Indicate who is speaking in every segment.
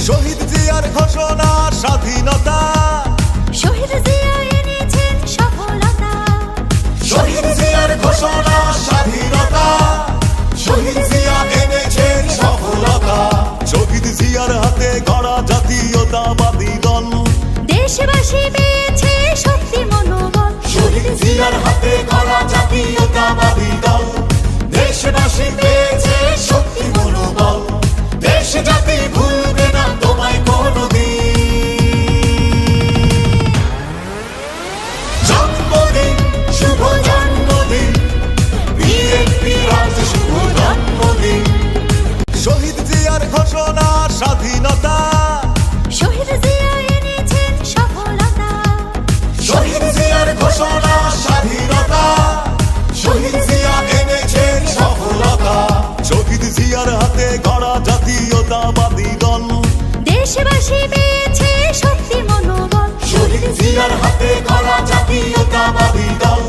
Speaker 1: শহীদ জিয়ার ঘোষণা স্বাধীনতা,
Speaker 2: শহীদ জিয়া এনেছেন সফলতা।
Speaker 1: শহীদ জিয়ার ঘোষণা স্বাধীনতা, শহীদ জিয়া এনেছেন সফলতা। শহীদ জিয়ার হাতে গড়া জাতীয়তাবাদী দল,
Speaker 2: দেশবাসী পেয়েছে শক্তি মনোবল।
Speaker 1: শহীদ জিয়ার হাতে গড়া জাতীয়তাবাদী দল, দেশবাসী পেয়েছে শক্তি মনোবল। দেশ জাতি ভুলবে না তোমায় কোনদিন। জন্মদিন শুভ জন্মদিন, বিএনপির আজ শুভ জন্মদিন। শহীদ জিয়ার ঘোষণা স্বাধীনতা,
Speaker 2: শহীদ জিয়া এনেছেন সফলতা।
Speaker 1: শহীদ জিয়ার ঘোষণা স্বাধীনতা, শহীদ জিয়া এনেছেন সফলতা। শহীদ জিয়ার হাতে গড়া জাতীয়তাবাদী দল,
Speaker 2: দেশবাসী পেয়েছে শক্তি মনোবল।
Speaker 1: শহীদ জিয়ার হাতে গড়া জাতীয়তাবাদী দল,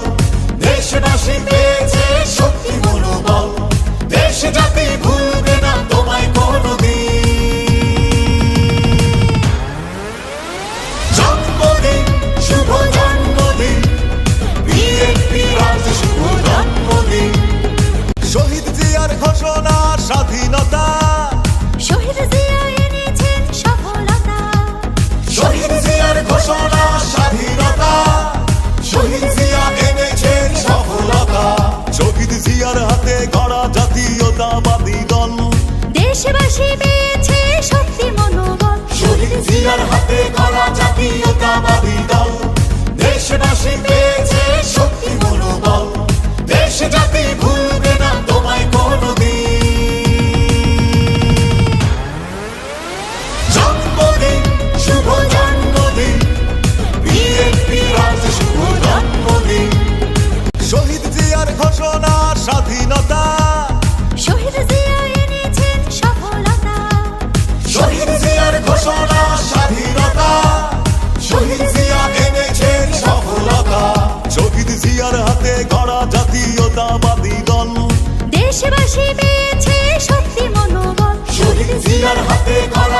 Speaker 1: দেশবাসী পেয়েছে শক্তি মনোবল। দেশ জাতি ভুলবে না তোমায় কোনদিন। জন্মদিন শুভ জন্মদিন, বিএনপির আজ শুভ জন্মদিন। শহীদ জিয়ার ঘোষণা স্বাধীনতা,
Speaker 2: শহীদ জিয়া এনেছেন সফলতা।
Speaker 1: শহীদ জিয়ার ঘোষণা স্বাধীনতা, শহীদ জিয়া এনেছেন সফলতা। শহীদ জিয়ার হাতে গড়া জাতীয়তাবাদী দল,
Speaker 2: দেশবাসী পেয়েছে শক্তি মনোবল।
Speaker 1: শহীদ জিয়ার হাতে গড়া জাতীয়তাবাদী দল, দেশবাসী পেয়েছে শক্তি মনোবল। দেশ জাতি ভুলবে না তোমায় কোনদিন। জন্মদিন শুভ জন্মদিন, বিএনপির আজ শুভ জন্মদিন। শহীদ জিয়ার ঘোষণা স্বাধীনতা,
Speaker 2: শহীদ জিয়া এনেছেন সফলতা।
Speaker 1: শহীদ জিয়ার ঘোষণা স্বাধীনতা, শহীদ জিয়া এনেছেন সফলতা। শহীদ জিয়ার হাতে গড়া জাতীয়তাবাদী দল,
Speaker 2: দেশবাসী পেয়েছে শক্তি মনোবল।
Speaker 1: শহীদ জিয়ার হাতে গড়া